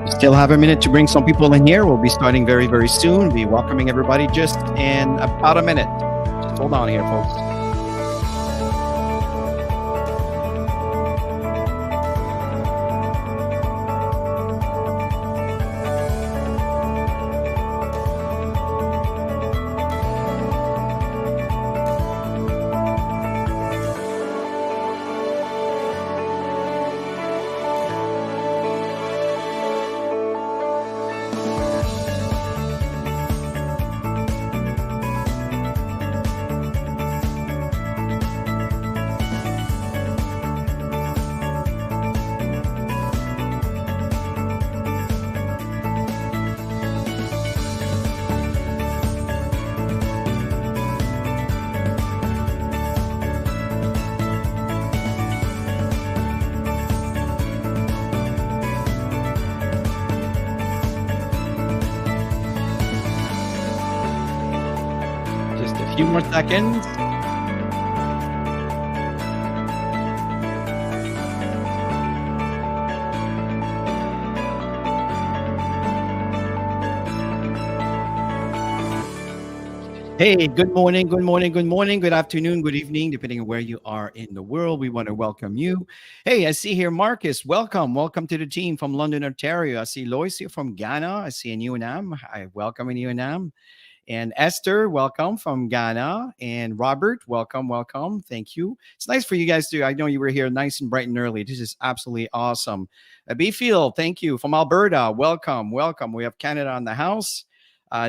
Still have a minute to bring some people in here. We'll be starting very, very soon. Be welcoming everybody just in about a minute. Just hold on here, folks. Few more seconds. Hey, good morning, good morning, good morning, good afternoon, good evening, depending on where you are in the world. We want to welcome you. Hey, I see here Marcus. Welcome to the team from London, Ontario. I see Lois here from Ghana. I see a UNM. I welcome in UNM. And Esther, welcome from Ghana. And Robert, welcome. Thank you. It's nice for you guys to, I know you were here nice and bright and early. This is absolutely awesome. Beefield, thank you. From Alberta, welcome. We have Canada on the house.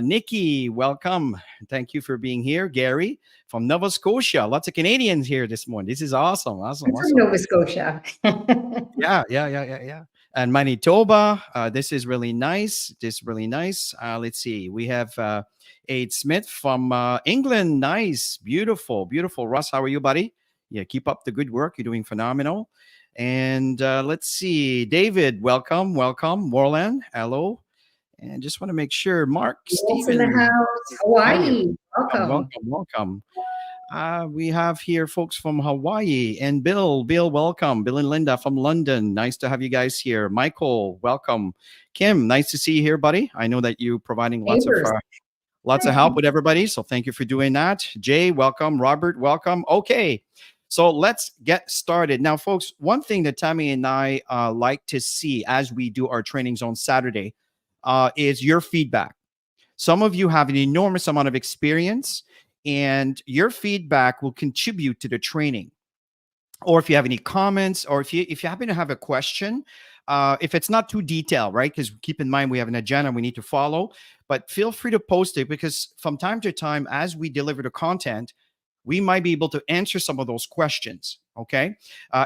Nikki, welcome. Thank you for being here. Gary from Nova Scotia. Lots of Canadians here this morning. This is awesome. I'm from Nova Scotia. Yeah. And Manitoba, this is really nice. Let's see. We have Aid Smith from England. Nice. Beautiful. Russ, how are you, buddy? Yeah, keep up the good work. You're doing phenomenal. And let's see. David, welcome. Warland, hello. And just want to make sure. Mark, Stephen. In the house. Hawaii. Welcome. We have here folks from Hawaii and Bill, welcome. Bill and Linda from London. Nice to have you guys here. Michael, welcome. Kim, nice to see you here, buddy. I know that you're providing lots of help with everybody. So thank you for doing that. Jay, welcome. Robert, welcome. Okay. So let's get started. Now, folks, one thing that Tammy and I like to see as we do our trainings on Saturday is your feedback. Some of you have an enormous amount of experience, and your feedback will contribute to the training. Or if you have any comments, or if you happen to have a question, if it's not too detailed, right? Because keep in mind, we have an agenda we need to follow, but feel free to post it, because from time to time, as we deliver the content, we might be able to answer some of those questions, okay?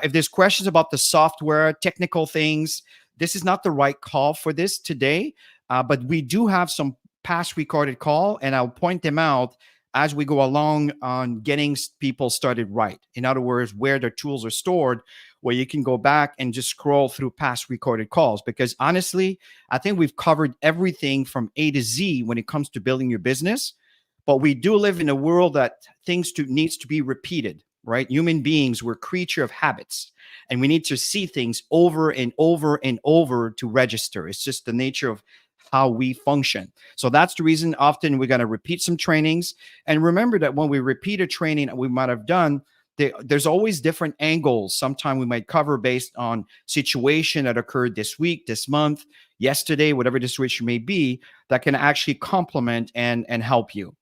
If there's questions about the software, technical things, this is not the right call for this today, but we do have some past recorded call, and I'll point them out as we go along on getting people started right. In other words, where their tools are stored, where you can go back and just scroll through past recorded calls. Because honestly, I think we've covered everything from A to Z when it comes to building your business. But we do live in a world that needs to be repeated, right? Human beings, we're creature of habits, and we need to see things over and over and over to register. It's just the nature of how we function. So that's the reason often we're going to repeat some trainings. And remember that when we repeat a training that we might have done, there's always different angles. Sometimes we might cover based on situation that occurred this week, this month, yesterday, whatever the situation may be, that can actually complement and help you.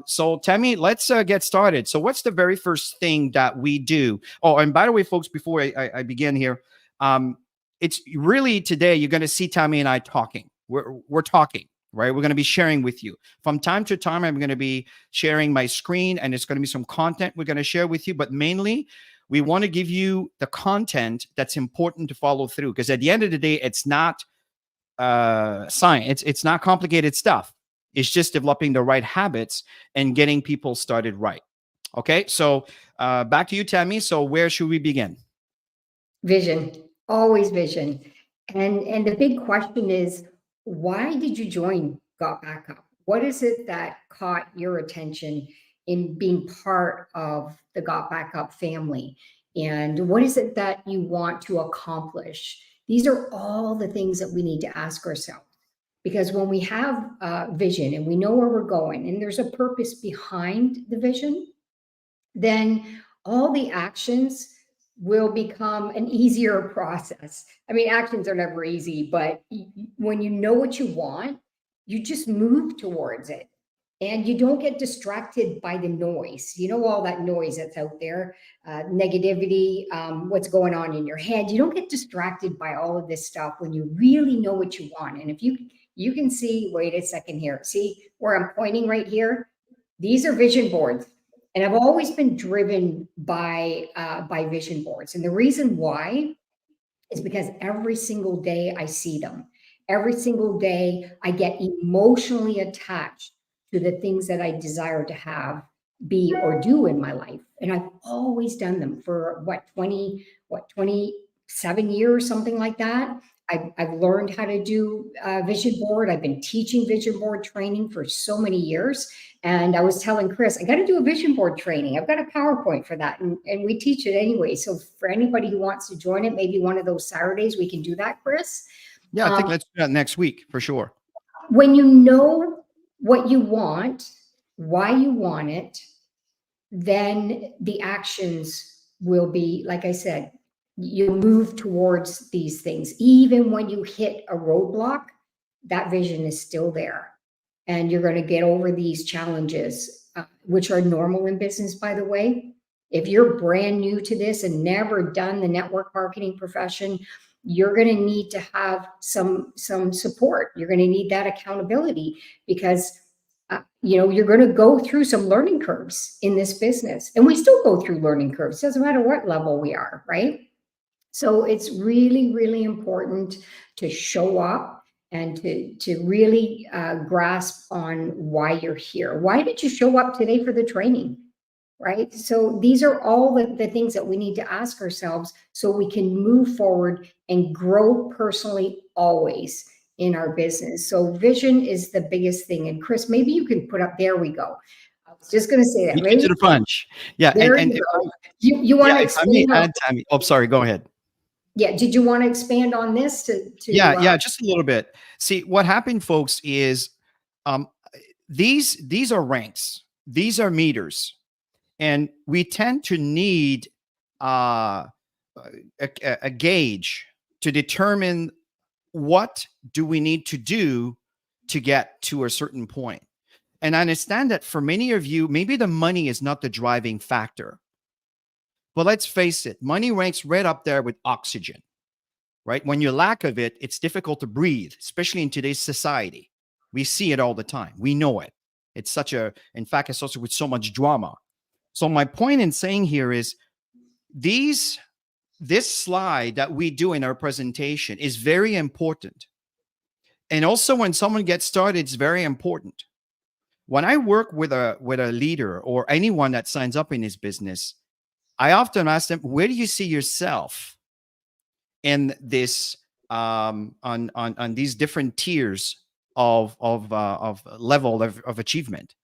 So Tammy, let's get started. So what's the very first thing that we do? Oh, and by the way, folks, before I begin here, Um, it's really today you're going to see Tammy and I talking. We're talking, right? We're going to be sharing with you from time to time. I'm going to be sharing my screen, and it's going to be some content we're going to share with you. But mainly, we want to give you the content that's important to follow through. Because at the end of the day, it's not science. It's not complicated stuff. It's just developing the right habits and getting people started right. Okay, so back to you, Tammy. So where should we begin? Vision, always vision. And the big question is, why did you join Got Back Up? What is it that caught your attention in being part of the Got Back Up family? And what is it that you want to accomplish? These are all the things that we need to ask ourselves. Because when we have vision and we know where we're going and there's a purpose behind the vision, then all the actions will become an easier process. I mean, actions are never easy, but when you know what you want, you just move towards it. And you don't get distracted by the noise. You know, all that noise that's out there, negativity, what's going on in your head. You don't get distracted by all of this stuff when you really know what you want. And if you can see, wait a second here, see where I'm pointing right here? These are vision boards, and I've always been driven by vision boards. And the reason why is because every single day I see them. Every single day I get emotionally attached to the things that I desire to have, be, or do in my life. And I've always done them for what, 27 years, something like that. I've learned how to do vision board. I've been teaching vision board training for so many years. And I was telling Chris, I got to do a vision board training. I've got a PowerPoint for that. And we teach it anyway. So for anybody who wants to join it, maybe one of those Saturdays, we can do that, Chris. Yeah, I think let's do that next week for sure. When you know what you want, why you want it, then the actions will be, like I said, you move towards these things. Even when you hit a roadblock, that vision is still there. And you're going to get over these challenges, which are normal in business, by the way. If you're brand new to this and never done the network marketing profession, you're going to need to have some support. You're going to need that accountability because you're going to go through some learning curves in this business, and we still go through learning curves. Doesn't matter what level we are, right? So it's really, really important to show up and to really grasp on why you're here. Why did you show up today for the training? Right? So these are all the things that we need to ask ourselves so we can move forward and grow personally always in our business. So vision is the biggest thing. And Chris, maybe you can put up, there we go. I was just going to say that. Beat you to Maybe the punch. Yeah, there and you go. You want yeah, to if I may expand on, add, Tammy. Oh, sorry. Go ahead. yeah, did you want to expand on this Yeah, just a little bit. See, what happened, folks, is um, these are ranks. These are meters, and we tend to need uh, a gauge to determine what do we need to do to get to a certain point. And I understand that for many of you, maybe the money is not the driving factor. But let's face it, money ranks right up there with oxygen, right? When you lack of it, it's difficult to breathe, especially in today's society. We see it all the time. We know it. It's in fact, it's also with so much drama. So my point in saying here is this slide that we do in our presentation is very important. And also when someone gets started, it's very important. When I work with a leader or anyone that signs up in his business, I often ask them, where do you see yourself in this on these different tiers of level of achievement?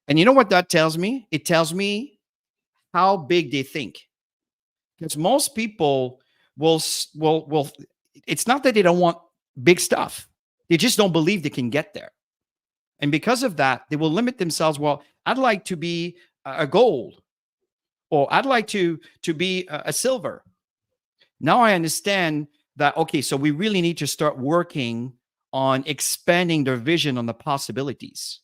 And you know what that tells me? It tells me how big they think. Because most people will. It's not that they don't want big stuff; they just don't believe they can get there. And because of that, they will limit themselves. Well, I'd like to be a gold, or I'd like to be a silver. Now I understand that, okay, so we really need to start working on expanding their vision on the possibilities.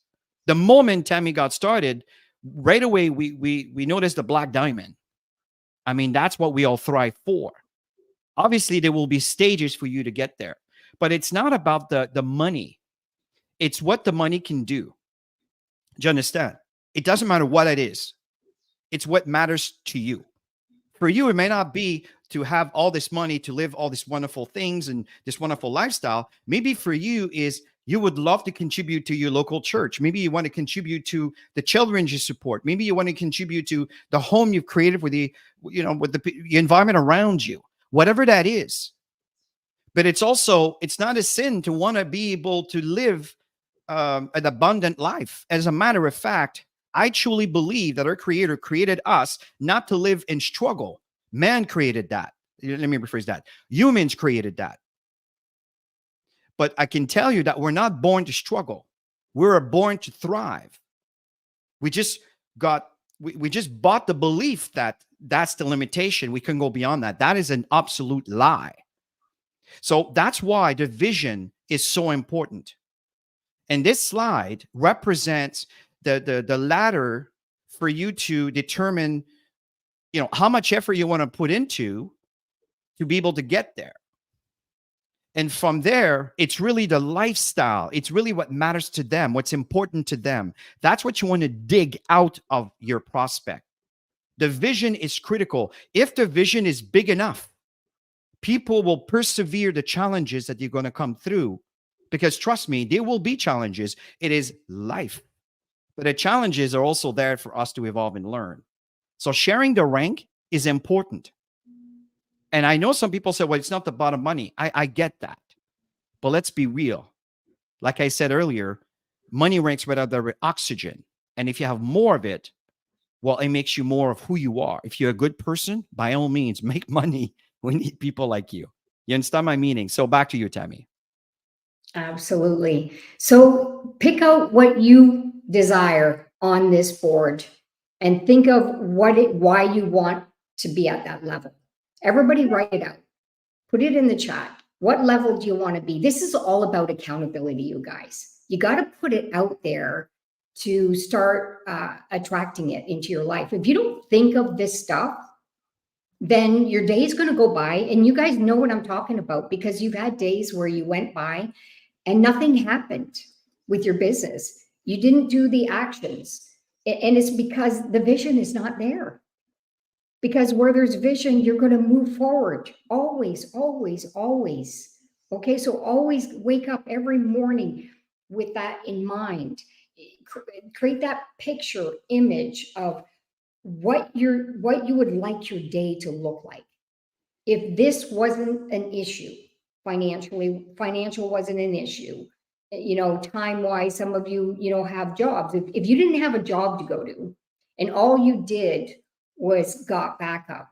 The moment Tammy got started, right away we noticed the black diamond. I mean, that's what we all thrive for. Obviously, there will be stages for you to get there, but it's not about the money. It's what the money can do. Do you understand? It doesn't matter what it is. It's what matters to you. For you, it may not be to have all this money to live all these wonderful things and this wonderful lifestyle. Maybe for you is you would love to contribute to your local church. Maybe you want to contribute to the children you support. Maybe you want to contribute to the home you've created with the environment around you. Whatever that is. But it's not a sin to want to be able to live an abundant life. As a matter of fact, I truly believe that our Creator created us not to live in struggle. Man created that. Let me rephrase that. Humans created that. But I can tell you that we're not born to struggle. We're born to thrive. We just got, we just bought the belief that that's the limitation. We can go beyond that. That is an absolute lie. So that's why the vision is so important. And this slide represents the ladder for you to determine, how much effort you want to put into to be able to get there. And from there, it's really the lifestyle. It's really what matters to them, what's important to them. That's what you want to dig out of your prospect. The vision is critical. If the vision is big enough, people will persevere the challenges that you're going to come through. Because trust me, there will be challenges. It is life. But the challenges are also there for us to evolve and learn. So sharing the rank is important. And I know some people say, well, it's not about the money. I get that. But let's be real. Like I said earlier, money ranks without the oxygen. And if you have more of it, well, it makes you more of who you are. If you're a good person, by all means, make money. We need people like you. You understand my meaning? So back to you, Tammy. Absolutely. So pick out what you desire on this board and think of why you want to be at that level. Everybody write it out. Put it in the chat. What level do you want to be? This is all about accountability, you guys. You got to put it out there to start attracting it into your life. If you don't think of this stuff, then your day is going to go by, and you guys know what I'm talking about because you've had days where you went by and nothing happened with your business. You didn't do the actions. And it's because the vision is not there. Because where there's vision, you're going to move forward. Always, always, always. Okay, so always wake up every morning with that in mind. Create that picture, image of what you would like your day to look like. If this wasn't an issue, financial wasn't an issue, time wise, some of you, have jobs. If you didn't have a job to go to and all you did was got back up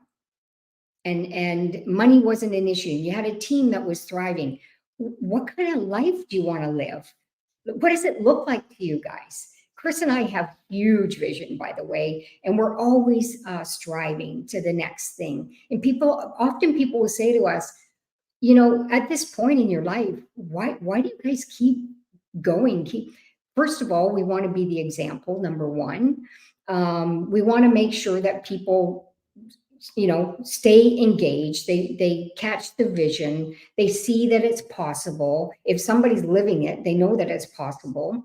and money wasn't an issue, you had a team that was thriving, what kind of life do you want to live? What does it look like to you guys? Chris and I have huge vision, by the way, and we're always striving to the next thing. And people will say to us, at this point in your life, why do you guys keep going? First of all, we want to be the example, number one. We want to make sure that people, stay engaged. They catch the vision. They see that it's possible. If somebody's living it, they know that it's possible.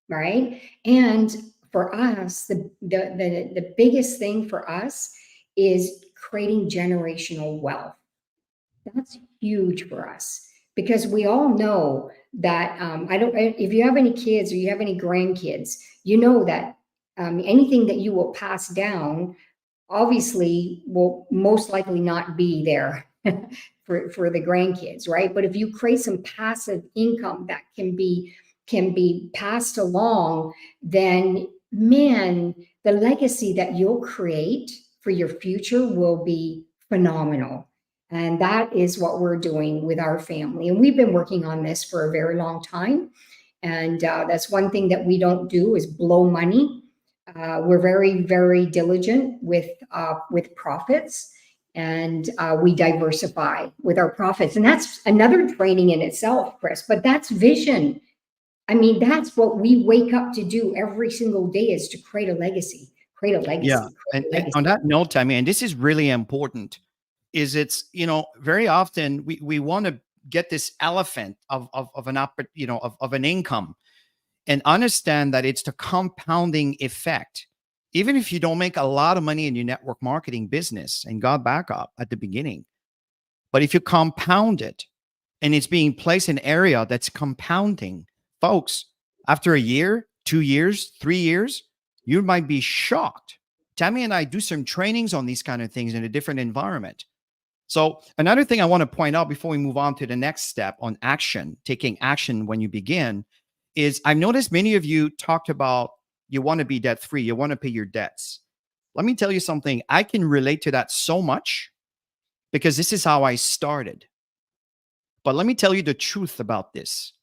Right. And for us, the biggest thing for us is creating generational wealth. That's huge for us because we all know that if you have any kids or you have any grandkids, you know that anything that you will pass down obviously will most likely not be there for the grandkids, right? But if you create some passive income that can be passed along, then man, the legacy that you'll create for your future will be phenomenal. And that is what we're doing with our family. And we've been working on this for a very long time. And that's one thing that we don't do is blow money. We're very, very diligent with profits, and we diversify with our profits. And that's another training in itself, Chris, but that's vision. I mean, that's what we wake up to do every single day is to create a legacy, Yeah. And on that note, Tammy, and this is really important. is it's, very often we want to get this elephant of an of an income, and understand that it's the compounding effect. Even if you don't make a lot of money in your network marketing business and got back up at the beginning, but if you compound it and it's being placed in an area that's compounding, folks, after a year, 2 years, 3 years, you might be shocked. Tammy and I do some trainings on these kind of things in a different environment. So, another thing I want to point out before we move on to the next step on action, taking action when you begin, is I've noticed many of you talked about you want to be debt free, you want to pay your debts. Let me tell you something. I can relate to that so much because this is how I started. But let me tell you the truth about this.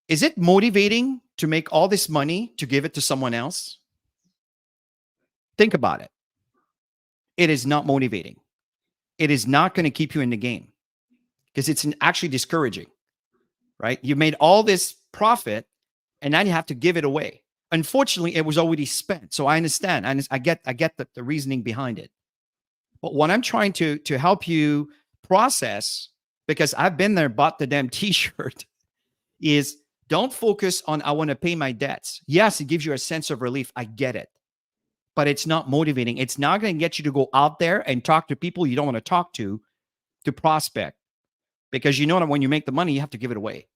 Is it motivating to make all this money to give it to someone else? Think about it. It is not motivating. It is not going to keep you in the game because it's actually discouraging, right? You made all this profit and now you have to give it away. Unfortunately, it was already spent. So I understand. I get the reasoning behind it. But what I'm trying to help you process, because I've been there, bought the damn t-shirt, is don't focus on I want to pay my debts. Yes, it gives you a sense of relief. I get it. But it's not motivating. It's not going to get you to go out there and talk to people you don't want to talk to prospect. Because you know that when you make the money, you have to give it away.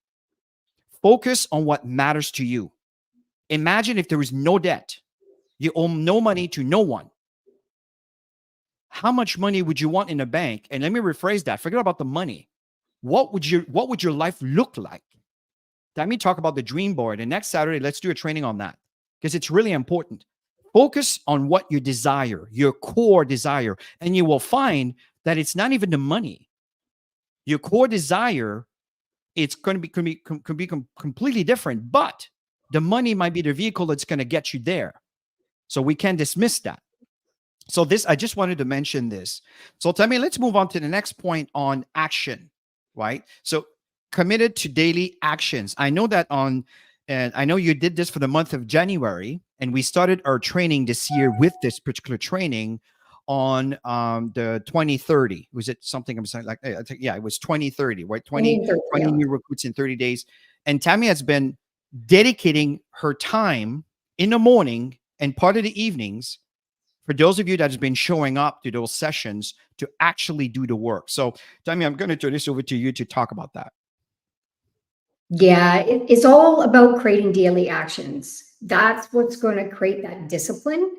Focus on what matters to you. Imagine if there was no debt. You owe no money to no one. How much money would you want in a bank? And let me rephrase that. Forget about the money. What would your life look like? Let me talk about the dream board. And next Saturday, let's do a training on that because it's really important. Focus on what you desire, your core desire, and you will find that it's not even the money. Your core desire, it's going to be completely different, but the money might be the vehicle that's going to get you there. So we can't dismiss that. So this, I just wanted to mention this. So Tammy, let's move on to the next point on action, right? So committed to daily actions. I know that and I know you did this for the month of January, and we started our training this year with this particular training on the 2030. Was it something I'm saying like, I think, yeah, it was 2030, right? 20 Yeah. new recruits in 30 days. And Tammy has been dedicating her time in the morning and part of the evenings for those of you that has been showing up to those sessions to actually do the work. So, Tammy, I'm going to turn this over to you to talk about that. Yeah, it's all about creating daily actions. That's what's going to create that discipline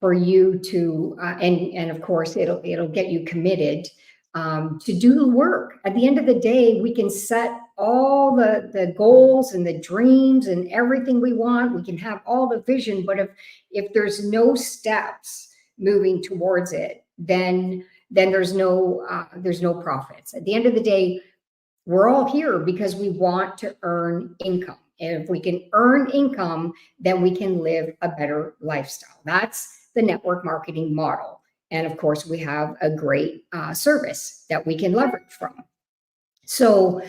for you to, and of course, it'll get you committed to do the work. At the end of the day, we can set all the goals and the dreams and everything we want. We can have all the vision, but if there's no steps moving towards it, then there's no profits. At the end of the day, we're all here because we want to earn income. And if we can earn income, then we can live a better lifestyle. That's the network marketing model. And of course, we have a great service that we can leverage from. So,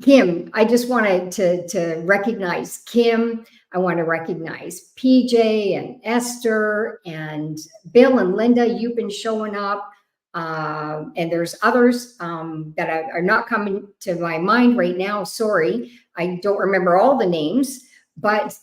Kim, I just wanted to recognize Kim. I want to recognize PJ and Esther and Bill and Linda. You've been showing up. And there's others that are not coming to my mind right now. Sorry, I don't remember all the names, but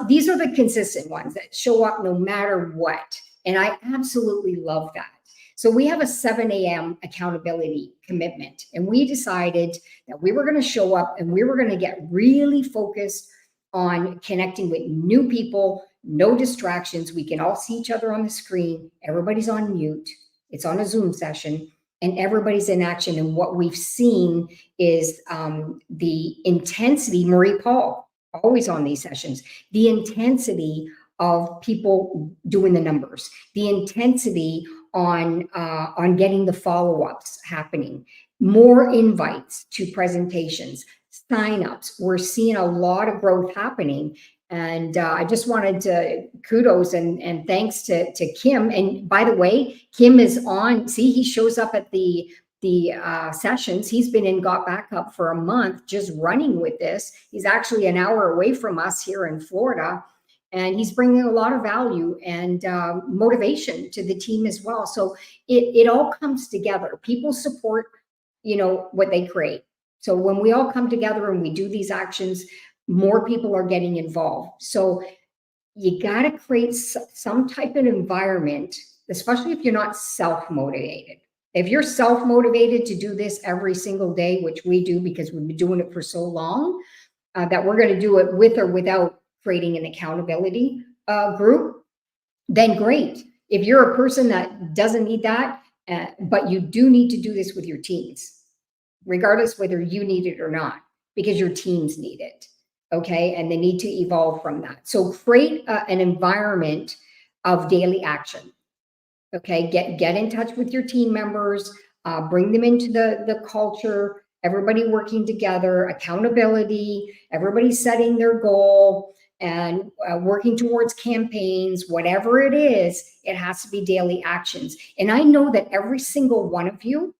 these are the consistent ones that show up no matter what. And I absolutely love that. So we have a 7 a.m. accountability commitment, and we decided that we were going to show up and we were going to get really focused on connecting with new people, no distractions. We can all see each other on the screen. Everybody's on mute. It's on a Zoom session and everybody's in action. And what we've seen is the intensity, Marie Paul, always on these sessions, the intensity of people doing the numbers, the intensity on getting the follow-ups happening, more invites to presentations, sign-ups. We're seeing a lot of growth happening. And I just wanted to kudos and thanks to Kim. And by the way, Kim is on. See, he shows up at the sessions. He's been in Got Back Up for a month, just running with this. He's actually an hour away from us here in Florida, and he's bringing a lot of value and motivation to the team as well. So it all comes together. People support, what they create. So when we all come together and we do these actions, more people are getting involved. So you got to create some type of environment, especially if you're not self-motivated. If you're self-motivated to do this every single day, which we do because we've been doing it for so long, that we're going to do it with or without creating an accountability group, then great. If you're a person that doesn't need that, but you do need to do this with your teams, regardless whether you need it or not, because your teams need it. Okay. And they need to evolve from that. So create an environment of daily action. Okay. Get in touch with your team members, bring them into the culture, everybody working together, accountability, everybody setting their goal and working towards campaigns, whatever it is, it has to be daily actions. And I know that every single one of you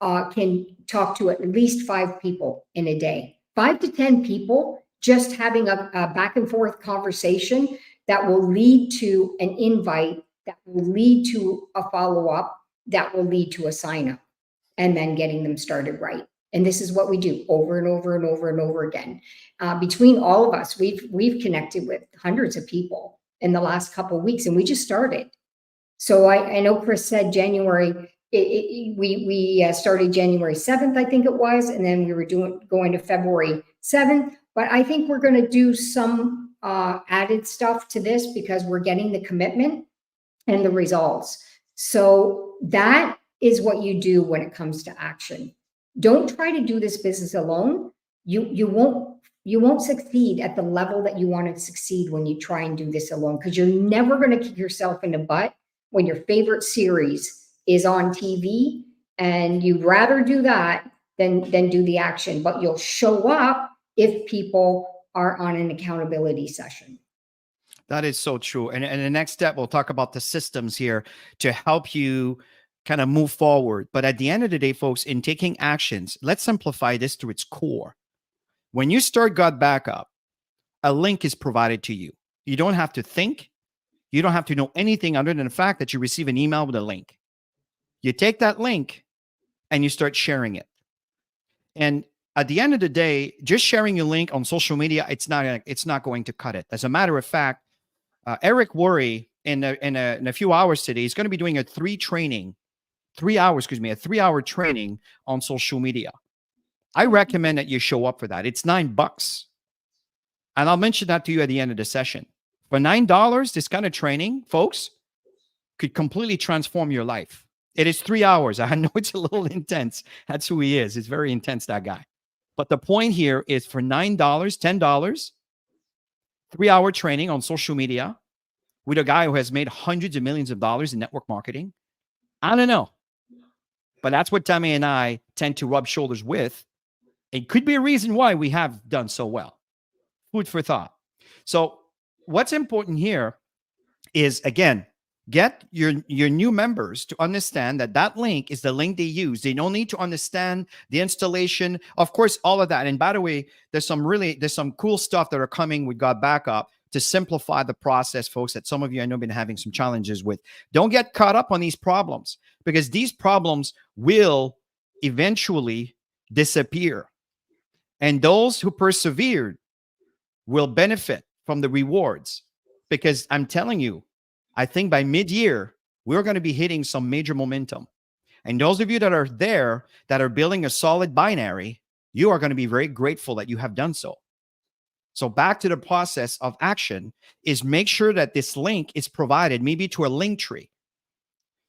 can talk to at least 5 people in a day, 5 to 10 people, just having a back and forth conversation that will lead to an invite, that will lead to a follow-up, that will lead to a sign-up, and then getting them started right. And this is what we do over and over and over and over again. Between all of us, we've connected with hundreds of people in the last couple of weeks, and we just started. So I know Chris said January. We started January 7th, I think it was, and then we were going to February 7th. But I think we're going to do some added stuff to this because we're getting the commitment and the results. So that is what you do when it comes to action. Don't try to do this business alone. You won't succeed at the level that you want to succeed when you try and do this alone, because you're never going to kick yourself in the butt when your favorite series is on TV, and you'd rather do that than do the action. But you'll show up if people are on an accountability session. That is so true. And the next step, we'll talk about the systems here to help you kind of move forward. But at the end of the day, folks, in taking actions, let's simplify this to its core. When you start Got Backup, a link is provided to you. You don't have to think. You don't have to know anything other than the fact that you receive an email with a link. You take that link and you start sharing it. And at the end of the day, just sharing your link on social media, it's not going to cut it. As a matter of fact, Eric Worre in a few hours today is going to be doing a 3-hour training on social media. I recommend that you show up for that. It's $9. And I'll mention that to you at the end of the session. For $9, this kind of training, folks, could completely transform your life. It is 3 hours. I know it's a little intense. That's who he is. It's very intense, that guy. But the point here is for $9, $10, 3-hour training on social media with a guy who has made hundreds of millions of dollars in network marketing. I don't know. But that's what Tammy and I tend to rub shoulders with. It could be a reason why we have done so well. Food for thought. So what's important here is, again, get your new members to understand that link is the link they use. They don't need to understand the installation, of course, all of that. And by the way, there's some cool stuff that are coming with Got Backup to simplify the process, folks, that some of you I know have been having some challenges with. Don't get caught up on these problems, because these problems will eventually disappear. And those who persevered will benefit from the rewards, because I'm telling you, I think by mid-year, we're going to be hitting some major momentum. And those of you that are there, that are building a solid binary, you are going to be very grateful that you have done so. So back to the process of action is make sure that this link is provided maybe to a link tree.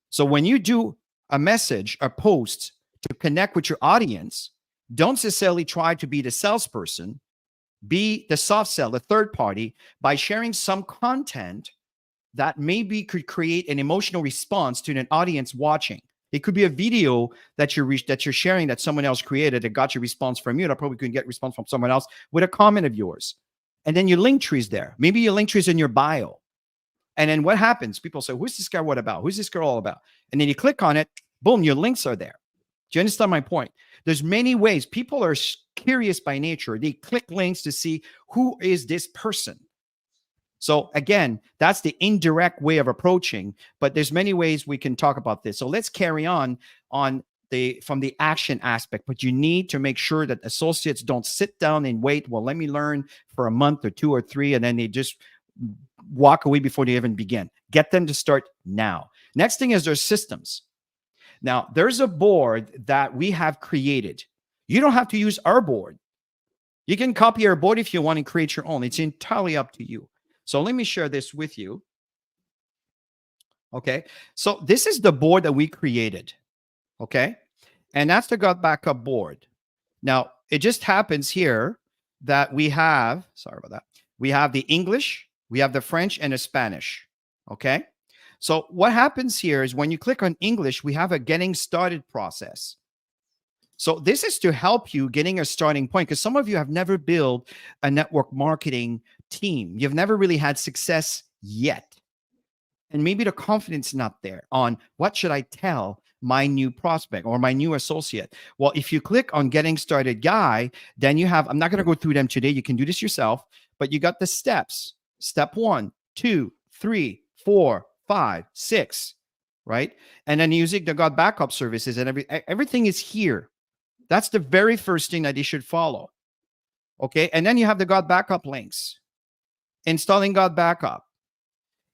So when you do a message, a post to connect with your audience, don't necessarily try to be the salesperson. Be the soft sell, the third party, by sharing some content that maybe could create an emotional response to an audience watching. It could be a video that you're sharing that someone else created that got your response from you. That probably couldn't get response from someone else with a comment of yours. And then your link tree's there. Maybe your link tree's in your bio. And then what happens? People say, who's this guy what about? Who's this girl all about? And then you click on it, boom, your links are there. Do you understand my point? There's many ways. People are curious by nature. They click links to see who is this person. So again, that's the indirect way of approaching, but there's many ways we can talk about this. So let's carry on the from the action aspect, but you need to make sure that associates don't sit down and wait, well, let me learn for a month or two or three, and then they just walk away before they even begin. Get them to start now. Next thing is their systems. Now, there's a board that we have created. You don't have to use our board. You can copy our board if you want and create your own. It's entirely up to you. So let me share this with you. Okay. So this is the board that we created. Okay. And that's the gut backup board. Now, it just happens here that we have, sorry about that, we have the English, we have the French, and the Spanish. Okay. So what happens here is when you click on English, we have a getting started process. So this is to help you getting a starting point, because some of you have never built a network marketing team. You've never really had success yet. And maybe the confidence not there on what should I tell my new prospect or my new associate. Well, if you click on getting started guy, then you have, I'm not going to go through them today. You can do this yourself, but you got the steps. Step 1, 2, 3, 4, 5, 6, right? And then using the God backup services and everything is here. That's the very first thing that they should follow. Okay. And then you have the God backup links, installing God backup,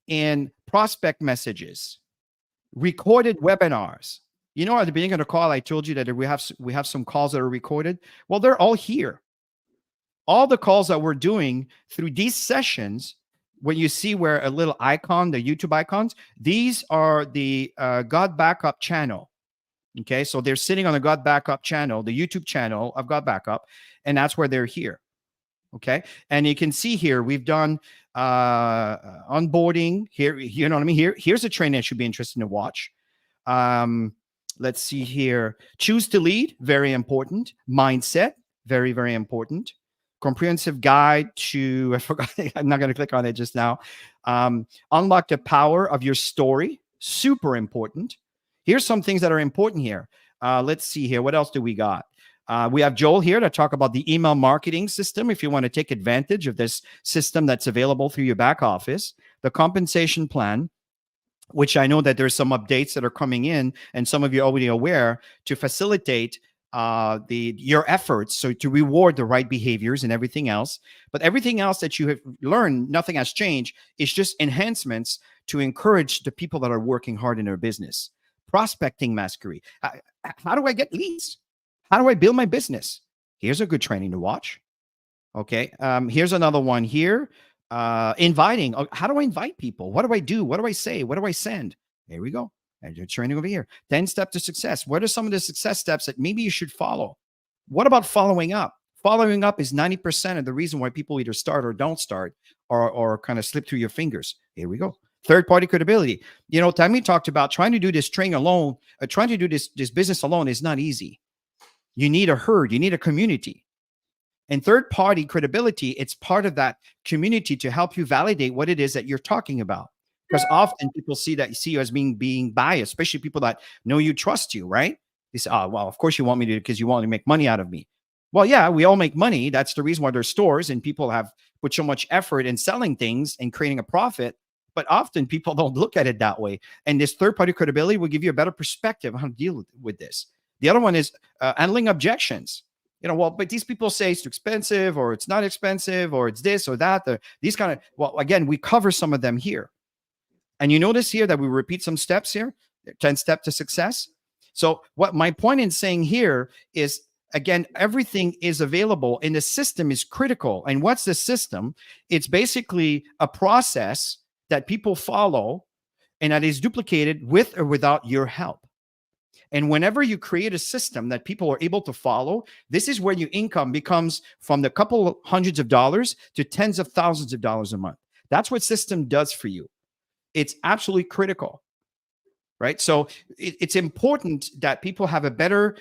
and prospect messages, recorded webinars. You know, at the beginning of the call, I told you that we have some calls that are recorded. Well, they're all here. All the calls that we're doing through these sessions, when you see where a little icon, the YouTube icons, these are the God backup channel. Okay, so they're sitting on the God backup channel, the YouTube channel of God backup, and that's where they're here. Okay, and you can see here we've done onboarding here. You know what I mean? Here's a training that should be interesting to watch. Let's see here. Choose to lead, very important. Mindset, very, very important. Comprehensive guide to, I forgot, I'm not going to click on it just now. Unlock the power of your story, super important. Here's some things that are important here. Let's see here. What else do we got? We have Joel here to talk about the email marketing system. If you want to take advantage of this system that's available through your back office, the compensation plan, which I know that there's some updates that are coming in, and some of you are already aware, to facilitate your efforts, so to reward the right behaviors and everything else. But everything else that you have learned, nothing has changed. It's just enhancements to encourage the people that are working hard in their business. Prospecting mastery. How do I get leads? How do I build my business? Here's a good training to watch. Okay. Here's another one here. Inviting. How do I invite people? What do I do? What do I say? What do I send? Here we go. And you're training over here. 10 steps to success. What are some of the success steps that maybe you should follow? What about following up? Following up is 90% of the reason why people either start or don't start, or kind of slip through your fingers. Here we go. Third-party credibility. You know, Tammy talked about trying to do this training alone, trying to do this business alone is not easy. You need a herd, you need a community. And third-party credibility, it's part of that community to help you validate what it is that you're talking about. Because often people see you as being biased, especially people that know you, trust you, right? They say, oh, well, of course you want me to, because you want to make money out of me. Well, yeah, we all make money. That's the reason why there's stores and people have put so much effort in selling things and creating a profit. But often people don't look at it that way. And this third-party credibility will give you a better perspective on how to deal with this. The other one is handling objections. You know, well, but these people say it's too expensive, or it's not expensive, or it's this or that. These kind of, well, again, we cover some of them here. And you notice here that we repeat some steps here, 10 steps to success. So what my point in saying here is, again, everything is available and the system is critical. And what's the system? It's basically a process that people follow and that is duplicated with or without your help. And whenever you create a system that people are able to follow, this is where your income becomes from the couple of hundreds of dollars to tens of thousands of dollars a month. That's what system does for you. It's absolutely critical, right? So it's important that people have a better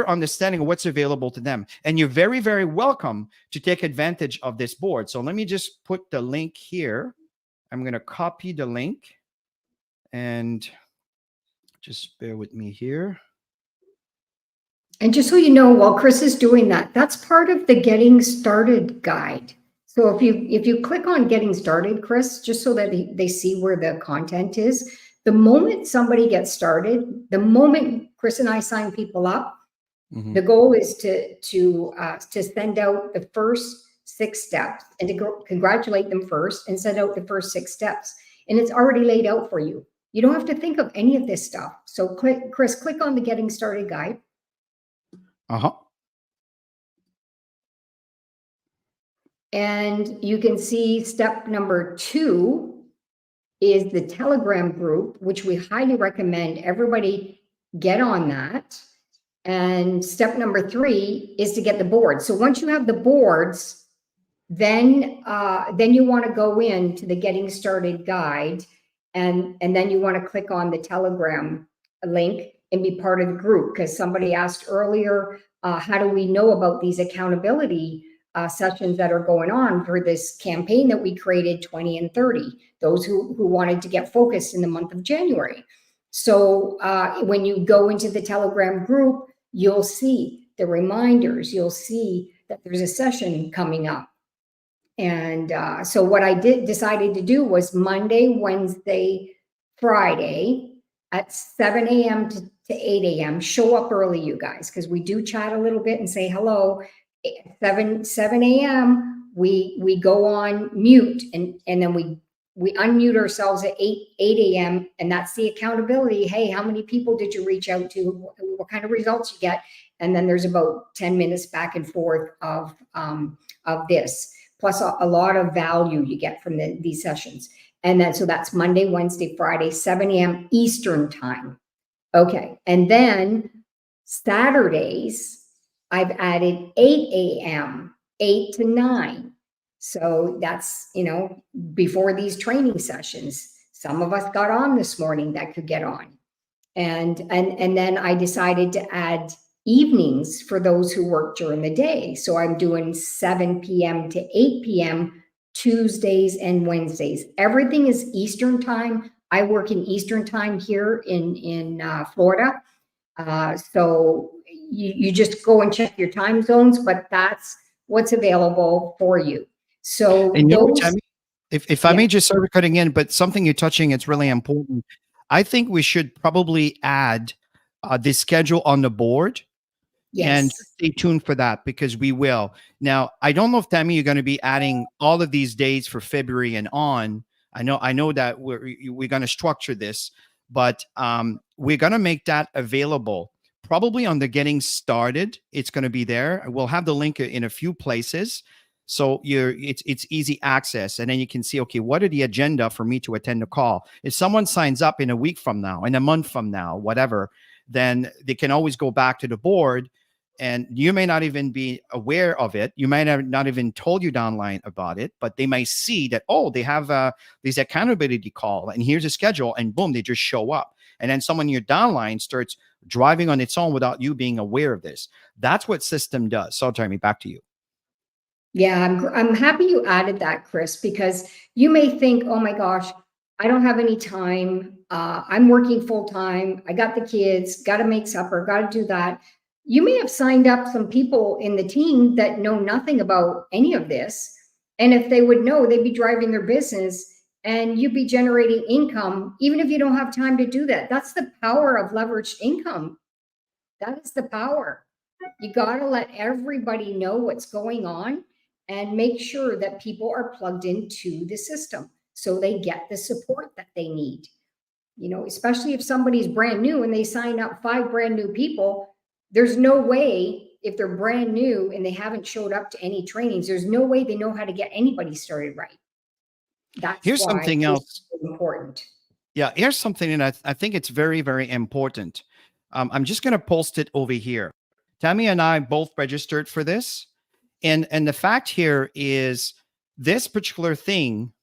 understanding of what's available to them. And you're very, very welcome to take advantage of this board. So let me just put the link here. I'm going to copy the link and just bear with me here. And just so you know, while Chris is doing that, that's part of the Getting Started guide. So if you click on getting started, Chris, just so that they see where the content is, the moment somebody gets started, the moment Chris and I sign people up, Mhm. the goal is to send out the first 6 steps and to congratulate them first and send out the first 6 steps. And it's already laid out for you. You don't have to think of any of this stuff. So Chris, click on the getting started guide. Uh-huh. And you can see step number 2 is the Telegram group, which we highly recommend everybody get on that. And step number 3 is to get the boards. So once you have the boards, then you want to go into the getting started guide, and then you want to click on the Telegram link and be part of the group, because somebody asked earlier, how do we know about these accountability sessions that are going on for this campaign that we created, 20 and 30, those who wanted to get focused in the month of January. So when you go into the Telegram group, you'll see the reminders, you'll see that there's a session coming up. And so what I decided to do was Monday, Wednesday, Friday at 7 a.m. to 8 a.m. Show up early, you guys, because we do chat a little bit and say hello. 7 a.m. we go on mute, and then we unmute ourselves at 8 a.m. and that's the accountability. Hey, how many people did you reach out to? What kind of results you get? And then there's about 10 minutes back and forth of this, plus a lot of value you get from these sessions. And then, so that's Monday, Wednesday, Friday, 7 a.m. Eastern time. Okay. And then Saturdays, I've added 8 a.m., 8 to 9. So that's, before these training sessions. Some of us got on this morning that could get on. And then I decided to add evenings for those who work during the day. So I'm doing 7 p.m. to 8 p.m. Tuesdays and Wednesdays. Everything is Eastern time. I work in Eastern time here in Florida. So you just go and check your time zones, but that's what's available for you. So And you know what, those, Tammy? If I yeah, may just start cutting in, but something you're touching, it's really important. I think we should probably add the schedule on the board, and yes. stay tuned for that because we will. Now, I don't know if Tammy, you're going to be adding all of these dates for February and on. I know that we're going to structure this, but we're going to make that available probably on the getting started. It's going to be there. We'll have the link in a few places. So it's easy access, and then you can see, okay, what are the agenda for me to attend the call? If someone signs up in a week from now, in a month from now, whatever, then they can always go back to the board, and you may not even be aware of it. You might have not even told you downline about it, but they might see that, oh, they have this accountability call, and here's a schedule, and boom, they just show up. And then someone in your downline starts driving on its own without you being aware of this. That's what system does. So, Tammy, back to you. Yeah, I'm happy you added that, Chris, because you may think, oh my gosh, I don't have any time. I'm working full time. I got the kids, got to make supper, got to do that. You may have signed up some people in the team that know nothing about any of this. And if they would know, they'd be driving their business and you'd be generating income, even if you don't have time to do that. That's the power of leveraged income. That is the power. You got to let everybody know what's going on and make sure that people are plugged into the system so they get the support that they need. Especially if somebody's brand new and they sign up 5 brand new people, there's no way, if they're brand new and they haven't showed up to any trainings, there's no way they know how to get anybody started right. That's Here's why something this else. is important. Yeah, here's something, and I think it's very, very important. I'm just going to post it over here. Tammy and I both registered for this, and the fact here is this particular thing.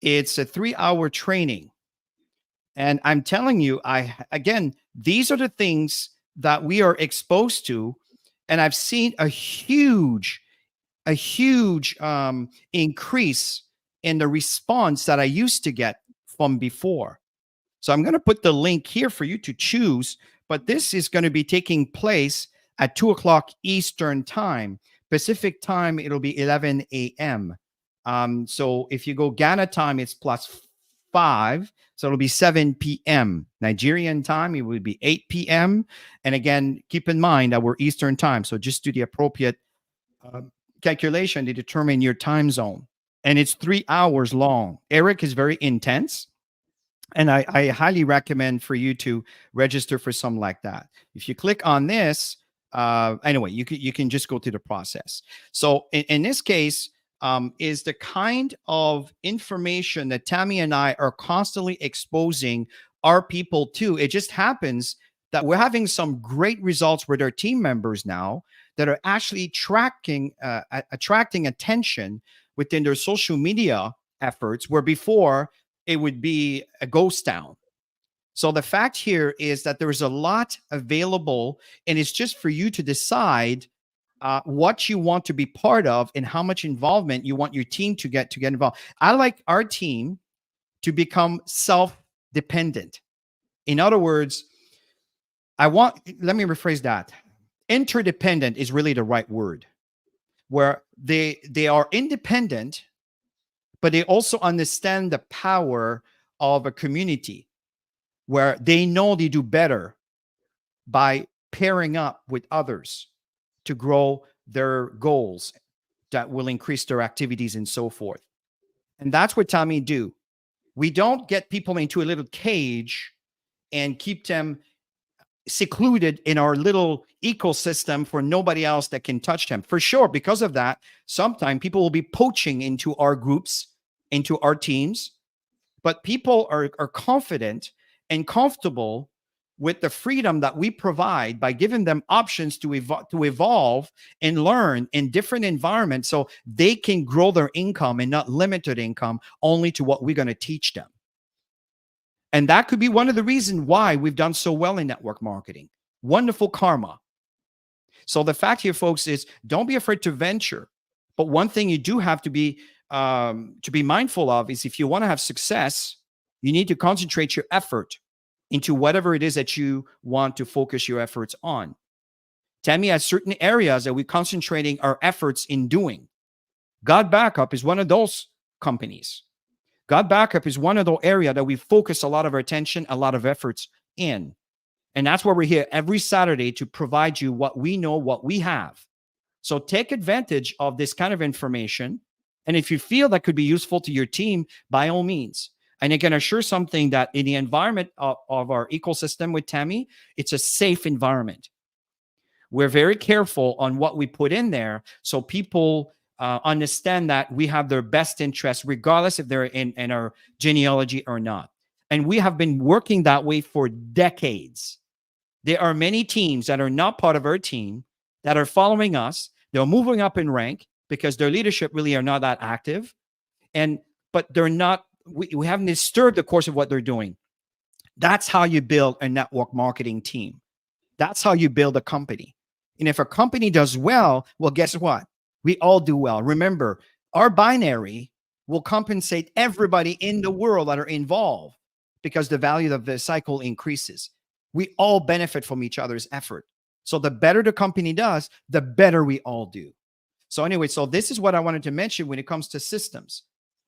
It's a 3-hour training, and I'm telling you, again, these are the things that we are exposed to, and I've seen a huge increase in the response that I used to get from before. So I'm going to put the link here for you to choose, but this is going to be taking place at 2 o'clock Eastern time. Pacific time, it'll be 11 a.m. So if you go Ghana time, it's +5. So it'll be 7 p.m. Nigerian time, it would be 8 p.m. And again, keep in mind that we're Eastern time. So just do the appropriate um, calculation to determine your time zone. And it's 3 hours long. Eric is very intense. And I highly recommend for you to register for something like that. If you click on this, anyway, you can just go through the process. So in this case, is the kind of information that Tammy and I are constantly exposing our people to. It just happens that we're having some great results with our team members now that are actually attracting attention within their social media efforts, where before it would be a ghost town. So the fact here is that there's a lot available, and it's just for you to decide what you want to be part of and how much involvement you want your team to get involved. I like our team to become self-dependent. In other words, let me rephrase that. Interdependent is really the right word, where they are independent, but they also understand the power of a community where they know they do better by pairing up with others to grow their goals that will increase their activities and so forth. And that's what Tommy do. We don't get people into a little cage and keep them secluded in our little ecosystem for nobody else that can touch them. For sure, because of that, sometimes people will be poaching into our groups, into our teams, but people are confident and comfortable with the freedom that we provide by giving them options to evolve and learn in different environments so they can grow their income and not limit their income only to what we're going to teach them. And that could be one of the reasons why we've done so well in network marketing. Wonderful karma. So the fact here, folks, is don't be afraid to venture. But one thing you do have to be mindful of is if you want to have success, you need to concentrate your effort into whatever it is that you want to focus your efforts on. Tammy has certain areas that we're concentrating our efforts in doing. God Backup is one of those companies. God Backup is one of the area that we focus a lot of our attention, a lot of efforts in. And that's why we're here every Saturday to provide you what we know, what we have. So take advantage of this kind of information. And if you feel that could be useful to your team, by all means. And I can assure something that in the environment of our ecosystem with Tammy, it's a safe environment. We're very careful on what we put in there so people understand that we have their best interests, regardless if they're in our genealogy or not. And we have been working that way for decades. There are many teams that are not part of our team that are following us. They're moving up in rank because their leadership really are not that active. But they're not, we haven't disturbed the course of what they're doing. That's how you build a network marketing team. That's how you build a company. And if a company does well, guess what? We all do well. Remember, our binary will compensate everybody in the world that are involved because the value of the cycle increases. We all benefit from each other's effort. So the better the company does, the better we all do. So anyway, so this is what I wanted to mention when it comes to systems.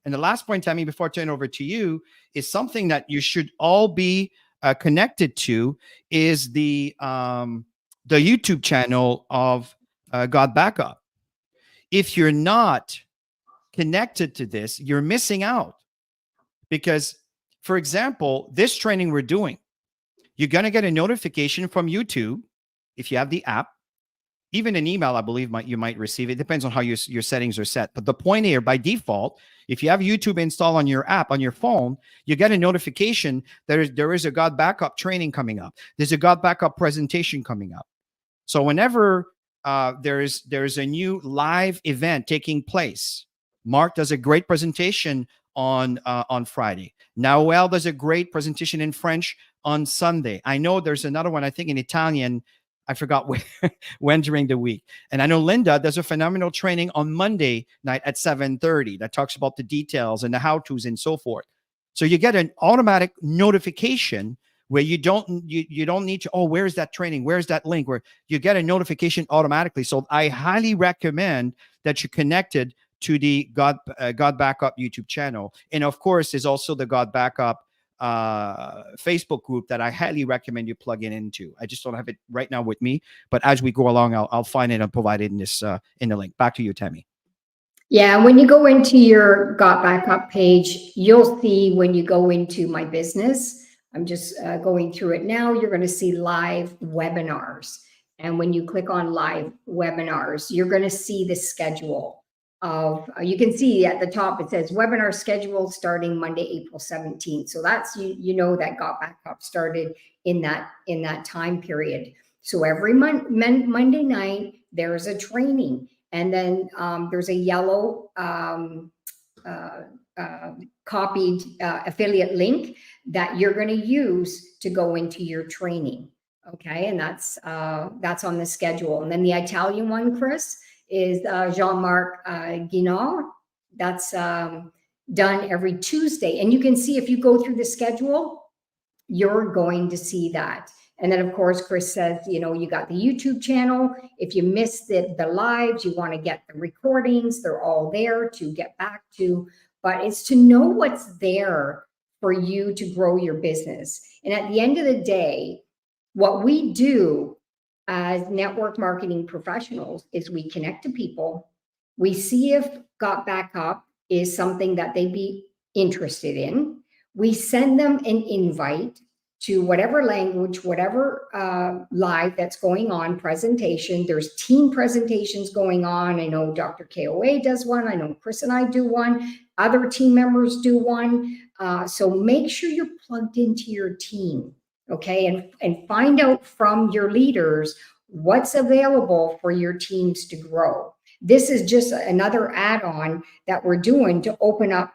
And the last point, Tammy, before I turn it over to you, is something that you should all be connected to is the YouTube channel of God Backup. If you're not connected to this, you're missing out. Because, for example, this training we're doing, you're going to get a notification from YouTube if you have the app. Even an email, I believe, you might receive. It depends on how your settings are set. But the point here, by default, if you have YouTube installed on your app, on your phone, you get a notification that there is a God Backup training coming up. There's a God Backup presentation coming up. So whenever there's a new live event taking place, Mark does a great presentation on Friday. Noel does a great presentation in French on Sunday. I know there's another one, I think in Italian. I forgot when during the week. And I know Linda does a phenomenal training on Monday night at 7:30 that talks about the details and the how-tos and so forth. So you get an automatic notification where you don't need to, where's that training? Where's that link? Where you get a notification automatically. So I highly recommend that you're connected to the God Backup YouTube channel. And of course, there's also the God Backup Facebook group that I highly recommend you plug into. I just don't have it right now with me, but as we go along, I'll find it and provide it in this in the link. Back to you, Tammy. Yeah, when you go into your Got Backup page, you'll see when you go into my business, I'm just going through it now, you're going to see live webinars. And when you click on live webinars, you're going to see the schedule of, you can see at the top, it says webinar schedule starting Monday, April 17th. So that's, you know, that Got Backup started in that time period. So every Monday night, there's a training. And then there's a yellow uh, copied affiliate link that you're going to use to go into your training. Okay, and that's on the schedule. And then the Italian one, Chris, is Jean-Marc Guinard. That's done every Tuesday. And you can see if you go through the schedule, you're going to see that. And then, of course, Chris says, you know, you got the YouTube channel. If you missed the lives, you want to get the recordings. They're all there to get back to. But it's to know what's there for you to grow your business. And at the end of the day, what we do as network marketing professionals is we connect to people. We see if Got Backup is something that they'd be interested in. We send them an invite to whatever language, whatever live that's going on, presentation. There's team presentations going on. I know Dr. KOA does one. I know Chris and I do one. Other team members do one. So make sure you're plugged into your team, okay? And find out from your leaders what's available for your teams to grow. This is just another add-on that we're doing to open up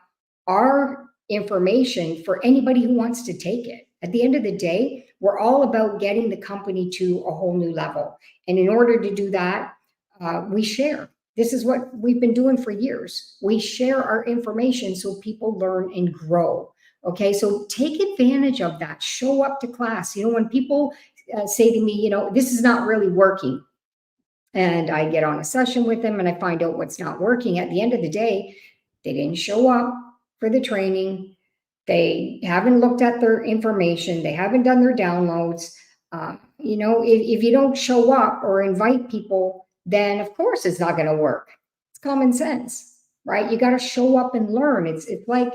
our information for anybody who wants to take it. At the end of the day, we're all about getting the company to a whole new level. And in order to do that, we share. This is what we've been doing for years. We share our information so people learn and grow. Okay, so take advantage of that. Show up to class. You know, when people say to me, you know, this is not really working, and I get on a session with them and I find out what's not working, at the end of the day, they didn't show up for the training. They haven't looked at their information. They haven't done their downloads. You know, if you don't show up or invite people, then of course it's not going to work. It's common sense, right? You got to show up and learn. It's like,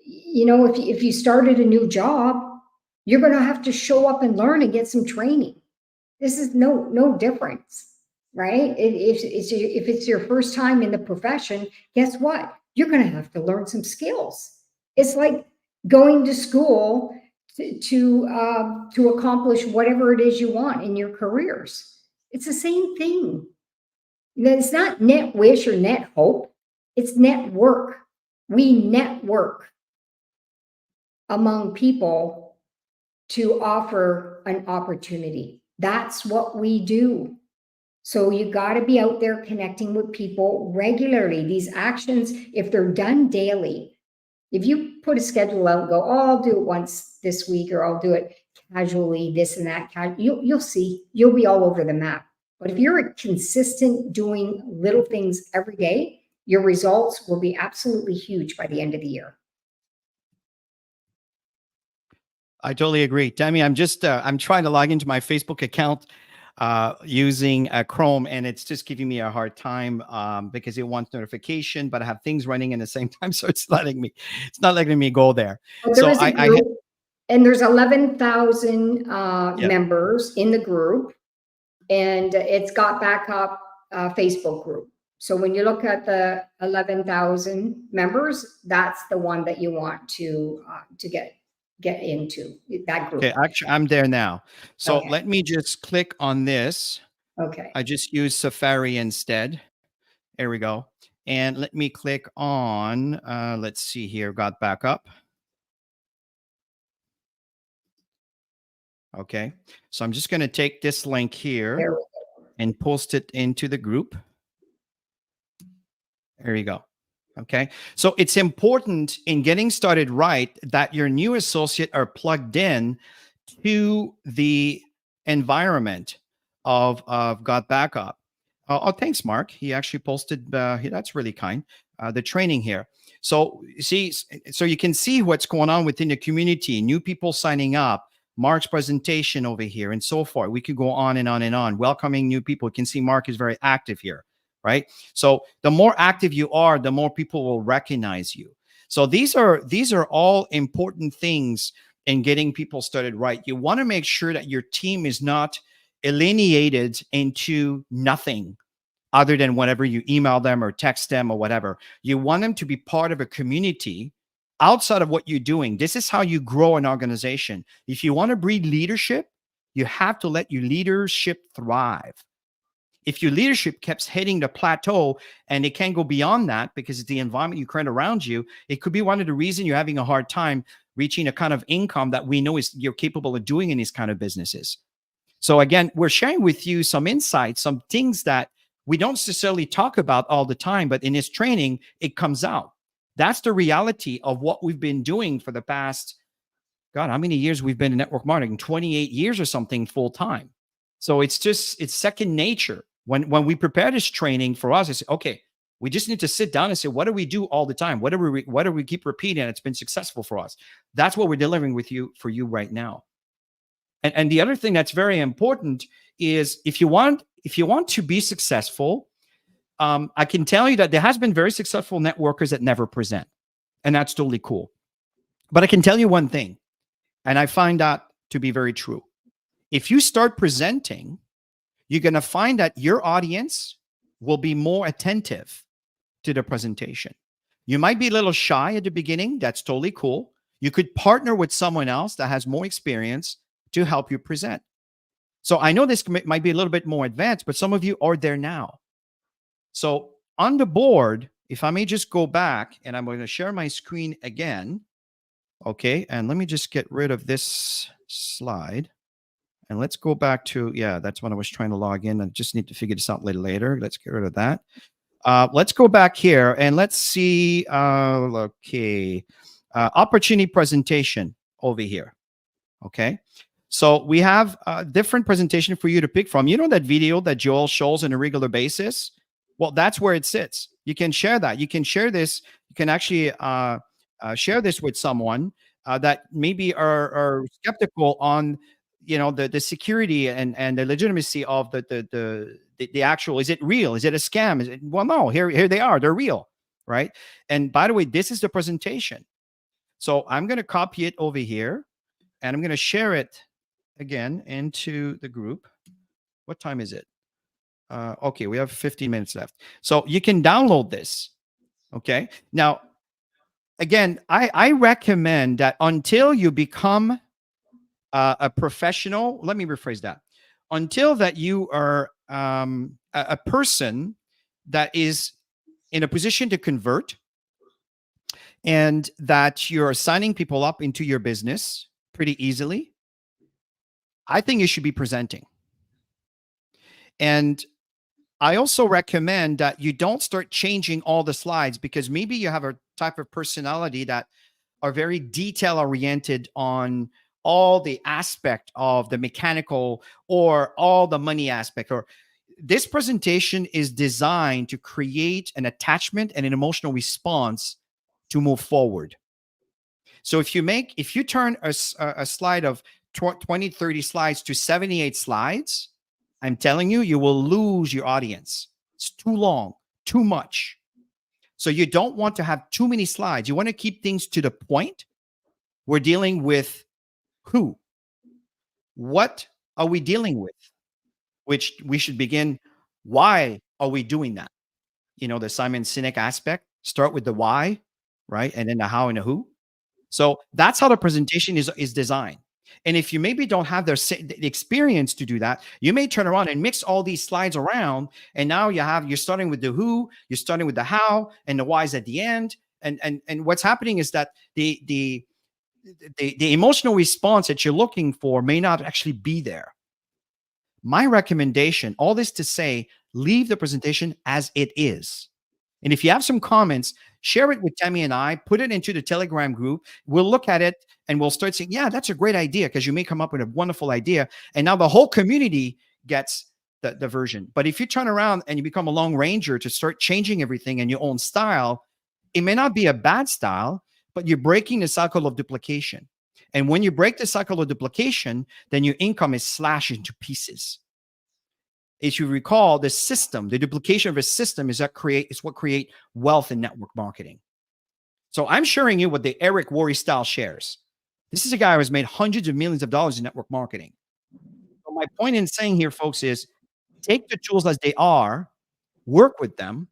you know, if you started a new job, you're going to have to show up and learn and get some training. This is no difference, right? If it's your first time in the profession, guess what? You're going to have to learn some skills. It's like going to school to accomplish whatever it is you want in your careers. It's the same thing. It's not net wish or net hope. It's network. We network among people to offer an opportunity. That's what we do. So you got to be out there connecting with people regularly. These actions, if they're done daily, if you put a schedule out and go, oh, I'll do it once this week, or I'll do it casually, this and that, you'll see, you'll be all over the map. But if you're consistent doing little things every day, your results will be absolutely huge by the end of the year. I totally agree. Tammy, I'm just I'm trying to log into my Facebook account using Chrome, and it's just giving me a hard time because it wants notification, but I have things running in the same time, so it's not letting me go there. But So there is a group, and there's 11,000 members in the group, and it's Got Backup Facebook group. So when you look at the 11,000 members, that's the one that you want to get into, that group. Okay, actually, I'm there now. So Okay. let me just click on this. Okay. I just use Safari instead. There we go. And let me click on, let's see here, Got Backup. Okay, so I'm just going to take this link here and post it into the group. There you go. Okay, so it's important in getting started right that your new associate are plugged in to the environment of Got Backup. Oh, thanks, Mark. He actually posted. That's really kind. the training here. So see, so you can see what's going on within the community, new people signing up, Mark's presentation over here, and so forth. We could go on and on and on, welcoming new people. You can see Mark is very active here, right? So the more active you are, the more people will recognize you. So these are all important things in getting people started right. You want to make sure that your team is not alienated into nothing other than whenever you email them or text them or whatever. You want them to be part of a community outside of what you're doing. This is how you grow an organization. If you want to breed leadership, you have to let your leadership thrive. If your leadership keeps hitting the plateau and it can't go beyond that because it's the environment you create around you, it could be one of the reasons you're having a hard time reaching a kind of income that we know is you're capable of doing in these kind of businesses. So again, we're sharing with you some insights, some things that we don't necessarily talk about all the time, but in this training, it comes out. That's the reality of what we've been doing for the past, God, how many years we've been in network marketing? 28 years or something full time. So it's second nature. When we prepare this training for us, it's okay. We just need to sit down and say, what do we do all the time? What do we keep repeating? It's been successful for us. That's what we're delivering for you right now. And the other thing that's very important is if you want to be successful, I can tell you that there has been very successful networkers that never present, and that's totally cool. But I can tell you one thing, and I find that to be very true. If you start presenting, you're going to find that your audience will be more attentive to the presentation. You might be a little shy at the beginning. That's totally cool. You could partner with someone else that has more experience to help you present. So I know this might be a little bit more advanced, but some of you are there now. So on the board, if I may just go back and I'm going to share my screen again. Okay. And let me just get rid of this slide. And let's go back to, yeah, that's when I was trying to log in. I just need to figure this out a little later. Let's get rid of that. Let's go back here and let's see. Okay. Opportunity presentation over here. Okay. So we have a different presentation for you to pick from. You know that video that Joel shows on a regular basis? Well, that's where it sits. You can share that. You can share this. You can actually share this with someone that maybe are skeptical on, the security and the legitimacy of the actual. Is it real? Is it a scam? Is it? Well, no. Here they are. They're real, right? And by the way, this is the presentation. So I'm going to copy it over here, and I'm going to share it again into the group. What time is it? Okay, we have 15 minutes left. So you can download this. Okay. Now, again, I recommend that until you become a professional, let me rephrase that. Until that you are a person that is in a position to convert and that you're signing people up into your business pretty easily, I think you should be presenting. And I also recommend that you don't start changing all the slides because maybe you have a type of personality that are very detail oriented on all the aspect of the mechanical or all the money aspect. Or this presentation is designed to create an attachment and an emotional response to move forward. So if you turn a slide of 20, 30 slides to 78 slides, I'm telling you, you will lose your audience. It's too long, too much. So you don't want to have too many slides. You want to keep things to the point. We're dealing with who? What are we dealing with? Which we should begin. Why are we doing that? The Simon Sinek aspect. Start with the why, right? And then the how and the who. So that's how the presentation is designed. And if you maybe don't have the experience to do that, you may turn around and mix all these slides around. And now you're starting with the who, you're starting with the how, and the why's at the end. And what's happening is that the emotional response that you're looking for may not actually be there. My recommendation, all this to say, leave the presentation as it is. And if you have some comments, share it with Tammy and I, put it into the Telegram group. We'll look at it and we'll start saying, yeah, that's a great idea, because you may come up with a wonderful idea. And now the whole community gets the version. But if you turn around and you become a lone ranger to start changing everything in your own style, It may not be a bad style, but you're breaking the cycle of duplication. And when you break the cycle of duplication, then your income is slashed into pieces. If you recall, the system, the duplication of a system is what create wealth in network marketing. So I'm sharing you what the Eric Worre style shares. This is a guy who has made hundreds of millions of dollars in network marketing. So my point in saying here, folks, is take the tools as they are, work with them,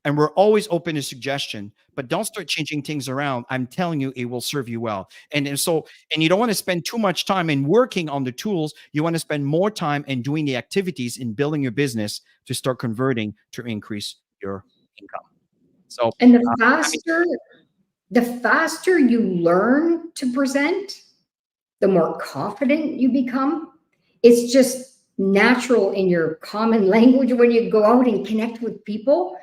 and we're always open to suggestion, but don't start changing things around. I'm telling you, it will serve you well. And you don't want to spend too much time in working on the tools. You want to spend more time in doing the activities in building your business to start converting to increase your income. So, And I mean, the faster you learn to present, the more confident you become. It's just natural in your common language when you go out and connect with people.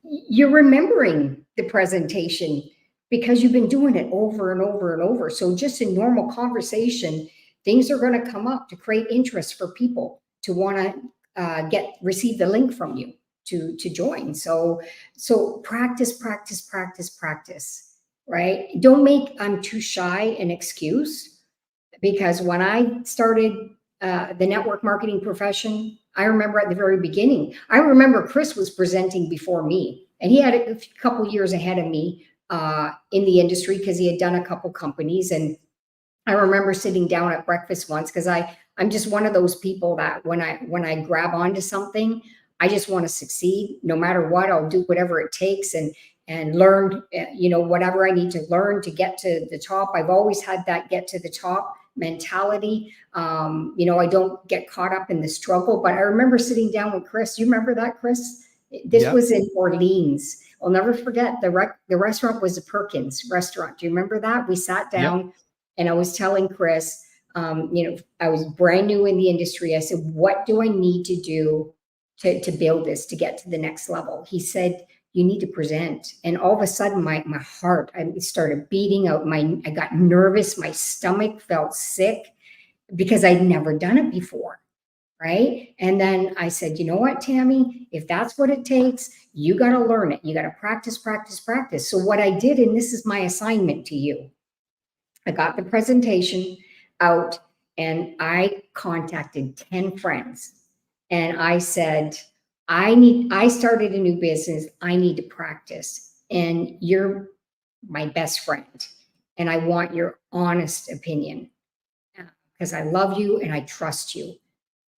You're remembering the presentation because you've been doing it over and over and over. So just in normal conversation, things are going to come up to create interest for people to want to receive the link from you to join. So practice, practice, practice, practice. Right? Don't make I'm too shy an excuse, because when I started the network marketing profession, I remember at the very beginning, I remember Chris was presenting before me, and he had a couple years ahead of me in the industry because he had done a couple companies. And I remember sitting down at breakfast once because I'm just one of those people that when I grab onto something, I just want to succeed no matter what. I'll do whatever it takes and learn, whatever I need to learn to get to the top. I've always had that get to the top mentality. I don't get caught up in the struggle. But I remember sitting down with Chris. You remember that, Chris? This yeah, was in Orleans. I'll never forget the restaurant was the Perkins restaurant. Do you remember that? We sat yeah, down and I was telling Chris, I was brand new in the industry. I said, what do I need to do to build this, to get to the next level? He said, you need to present. And all of a sudden, my heart, I started beating out. I got nervous. My stomach felt sick because I'd never done it before. Right. And then I said, you know what, Tammy, if that's what it takes, you got to learn it. You got to practice, practice, practice. So what I did, and this is my assignment to you, I got the presentation out and I contacted 10 friends and I said, I started a new business. I need to practice. And you're my best friend. And I want your honest opinion because I love you and I trust you.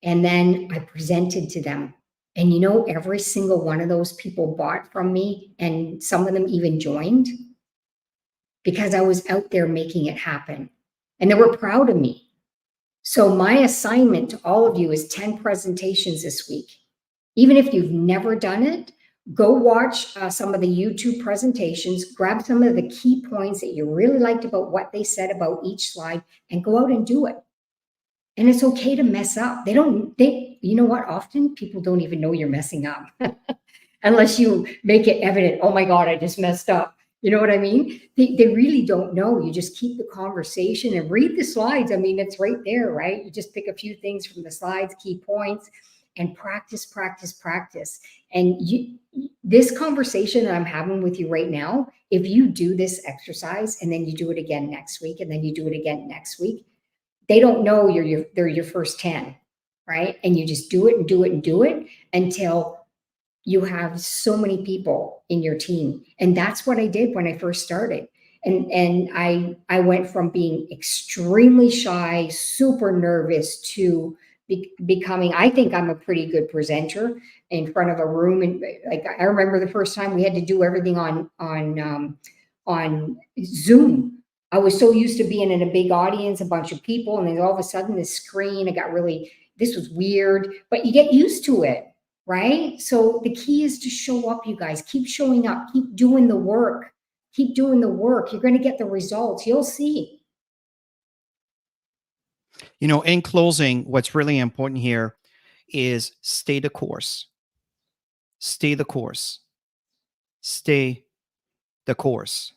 And then I presented to them. And every single one of those people bought from me, and some of them even joined because I was out there making it happen. And they were proud of me. So, my assignment to all of you is 10 presentations this week. Even if you've never done it, go watch some of the YouTube presentations, grab some of the key points that you really liked about what they said about each slide, and go out and do it. And it's okay to mess up. You know what? Often people don't even know you're messing up unless you make it evident. Oh my God, I just messed up. You know what I mean? They really don't know. You just keep the conversation and read the slides. I mean, it's right there, right? You just pick a few things from the slides, key points, and practice, practice, practice. And this conversation that I'm having with you right now, if you do this exercise and then you do it again next week, and then you do it again next week, they don't know they're your first 10, right? And you just do it and do it and do it until you have so many people in your team. And that's what I did when I first started. And I went from being extremely shy, super nervous, to becoming, I think I'm a pretty good presenter in front of a room. And like, I remember the first time we had to do everything on Zoom. I was so used to being in a big audience, a bunch of people, and then all of a sudden the screen, this was weird, but you get used to it, right? So the key is to show up, you guys. Keep showing up, keep doing the work, keep doing the work. You're going to get the results. You'll see. In closing, what's really important here is stay the course. Stay the course. Stay the course.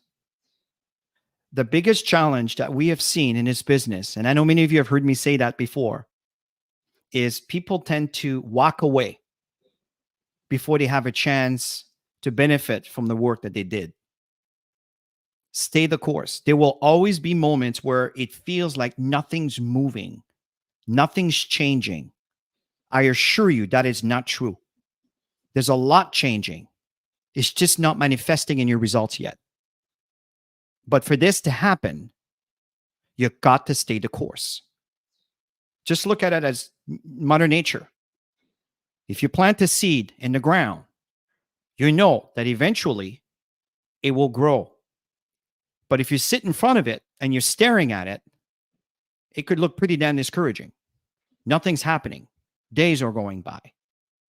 The biggest challenge that we have seen in this business, and I know many of you have heard me say that before, is people tend to walk away before they have a chance to benefit from the work that they did. Stay the course. There will always be moments where it feels like nothing's moving, nothing's changing. I assure you that is not true. There's a lot changing. It's just not manifesting in your results yet. But for this to happen, you've got to stay the course. Just look at it as Mother Nature. If you plant a seed in the ground, you know that eventually it will grow. But if you sit in front of it and you're staring at it, it could look pretty damn discouraging. Nothing's happening. Days are going by.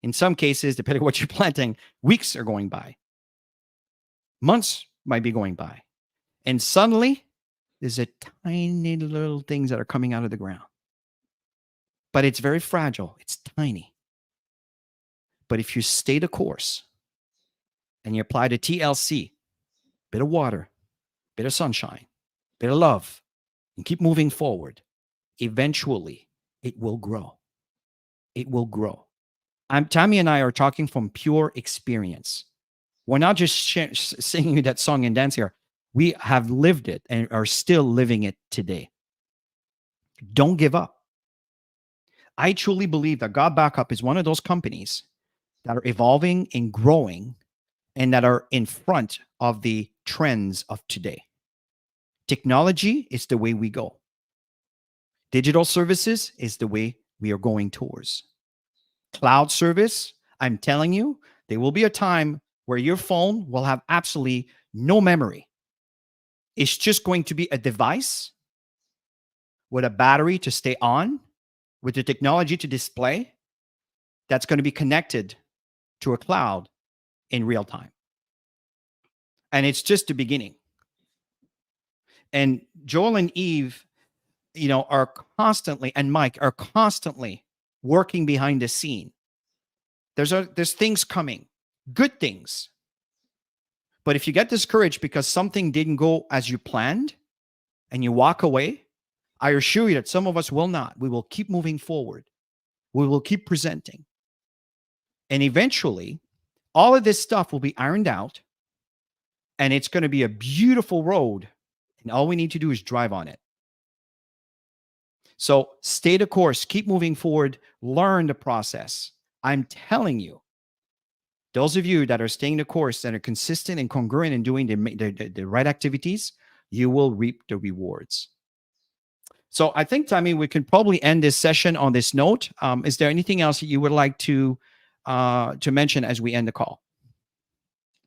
In some cases, depending on what you're planting, weeks are going by. Months might be going by. And suddenly, there's a tiny little things that are coming out of the ground. But it's very fragile. It's tiny. But if you stay the course and you apply the TLC, bit of water, bit of sunshine, bit of love, and keep moving forward, eventually it will grow. It will grow. Tammy and I are talking from pure experience. We're not just singing that song and dance here. We have lived it and are still living it today. Don't give up. I truly believe that God Backup is one of those companies that are evolving and growing and that are in front of the trends of today. Technology is the way we go. Digital services is the way we are going towards. Cloud service, I'm telling you, there will be a time where your phone will have absolutely no memory. It's just going to be a device with a battery to stay on, with the technology to display, that's going to be connected to a cloud in real time. And it's just the beginning. And Joel and Eve, are constantly, and Mike are constantly working behind the scene. There's things coming, good things. But if you get discouraged because something didn't go as you planned and you walk away, I assure you that some of us will not. We will keep moving forward. We will keep presenting. And eventually, all of this stuff will be ironed out and it's going to be a beautiful road. And all we need to do is drive on it. So stay the course, keep moving forward, learn the process. I'm telling you, those of you that are staying the course, that are consistent and congruent in doing the right activities, you will reap the rewards. So I think, Tammy, we can probably end this session on this note. Is there anything else that you would like to mention as we end the call?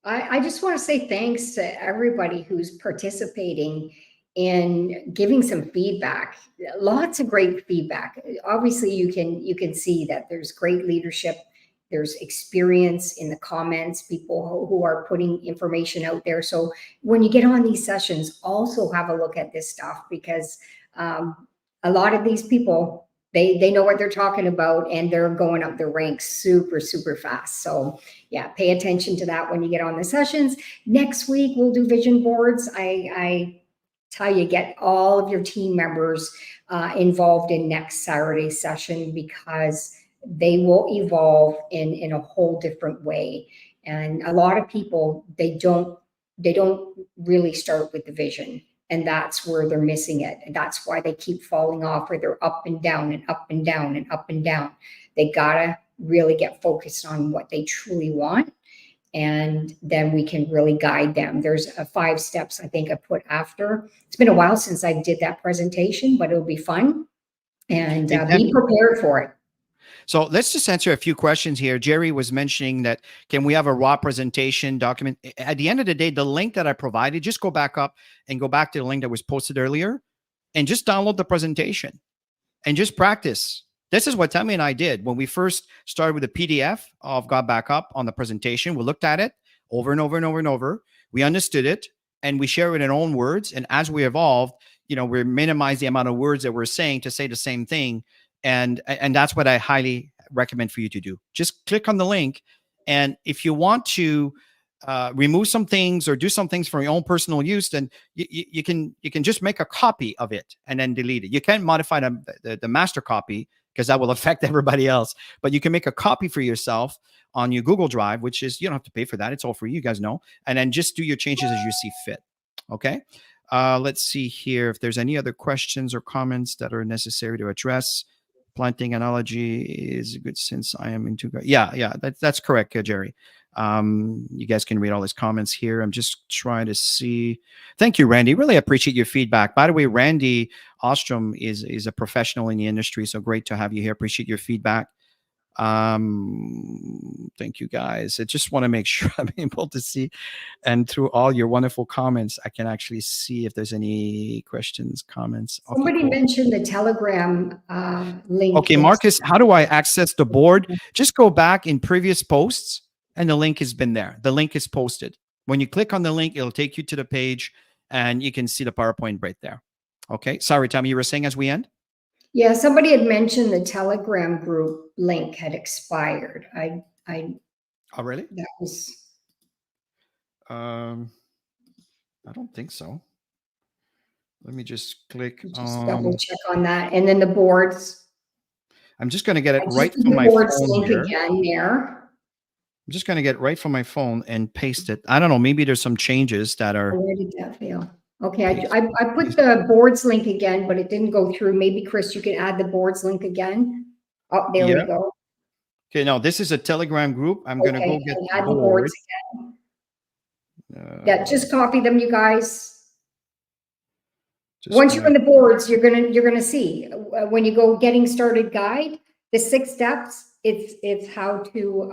I just want to say thanks to everybody who's participating in giving some feedback. Lots of great feedback. Obviously, you can see that there's great leadership. There's experience in the comments, people who are putting information out there. So when you get on these sessions, also have a look at this stuff, because a lot of these people, they know what they're talking about and they're going up their ranks super, super fast. So yeah, pay attention to that when you get on the sessions. Next week, we'll do vision boards. I tell you, get all of your team members involved in next Saturday's session, because they will evolve in a whole different way. And a lot of people, they don't really start with the vision. And that's where they're missing it. And that's why they keep falling off, or they're up and down and up and down and up and down. They gotta really get focused on what they truly want. And then we can really guide them. There's 5 steps I think I put after. It's been a while since I did that presentation, but it'll be fun. And be prepared for it. So let's just answer a few questions here. Jerry was mentioning that, can we have a raw presentation document? At the end of the day, the link that I provided, just go back up and go back to the link that was posted earlier and just download the presentation and just practice. This is what Tammy and I did when we first started with the PDF of Got Back Up on the presentation. We looked at it over and over and over and over. We understood it and we share it in our own words. And as we evolved, we minimize the amount of words that we're saying to say the same thing. And that's what I highly recommend for you to do. Just click on the link. And if you want to remove some things or do some things for your own personal use, then you can just make a copy of it and then delete it. You can't modify the master copy because that will affect everybody else. But you can make a copy for yourself on your Google Drive, which is, you don't have to pay for that. It's all free. You guys know. And then just do your changes as you see fit. Okay. Let's see here if there's any other questions or comments that are necessary to address. Planting analogy is good since I am into. Yeah, that's correct, Jerry. You guys can read all his comments here. I'm just trying to see. Thank you, Randy. Really appreciate your feedback. By the way, Randy Ostrom is a professional in the industry, so great to have you here. Appreciate your feedback. Thank you, guys. I just want to make sure I'm able to see, and through all your wonderful comments, I can actually see if there's any questions, comments. Okay, Somebody cool. mentioned the Telegram link. Okay, Marcus, how do I access the board? Just go back in previous posts and the link has been there. The link is posted. When you click on the link, it'll take you to the page and you can see the PowerPoint right there. Okay, sorry, Tammy, you were saying as we end? Yeah, somebody had mentioned the Telegram group link had expired. Oh, really? That was. I don't think so. Let me just click Just on. double check on that. And then the boards. I'm just going to get it I just right did from the my boards phone link here. again there. I'm just going to get right from my phone and paste it. I don't know. Maybe there's some changes that are. Where did that fail? Okay, I put the boards link again, but it didn't go through. Maybe, Chris, you can add the boards link again. Oh, there we go. Okay, now this is a Telegram group. I'm going to go get the add the boards again. Yeah, just copy them, you guys. Once you're in the boards, you're gonna see when you go getting started guide, the 6 steps. It's how to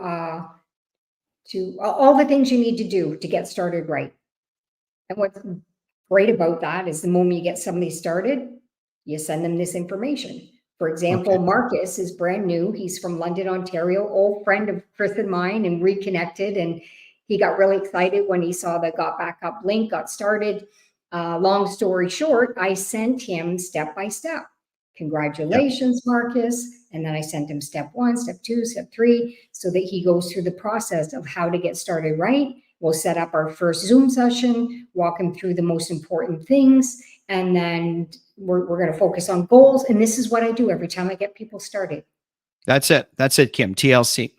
all the things you need to do to get started right. And what's great about that is the moment you get somebody started, you send them this information. For example, Marcus is brand new. He's from London, Ontario, old friend of Chris and mine, and reconnected. And he got really excited when he saw the Got Back Up link, got started. Long story short, I sent him step by step. Congratulations, Marcus. And then I sent him step 1, step 2, step 3, so that he goes through the process of how to get started right. We'll set up our first Zoom session, walk him through the most important things, and then we're going to focus on goals. And this is what I do every time I get people started. That's it. That's it, Kim. TLC.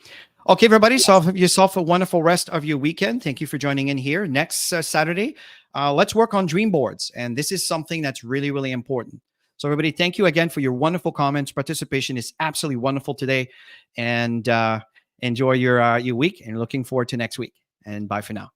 Okay, everybody. So have yourself a wonderful rest of your weekend. Thank you for joining in here. Next Saturday, let's work on dream boards. And this is something that's really, really important. So everybody, thank you again for your wonderful comments. Participation is absolutely wonderful today. And enjoy your week, and looking forward to next week. And bye for now.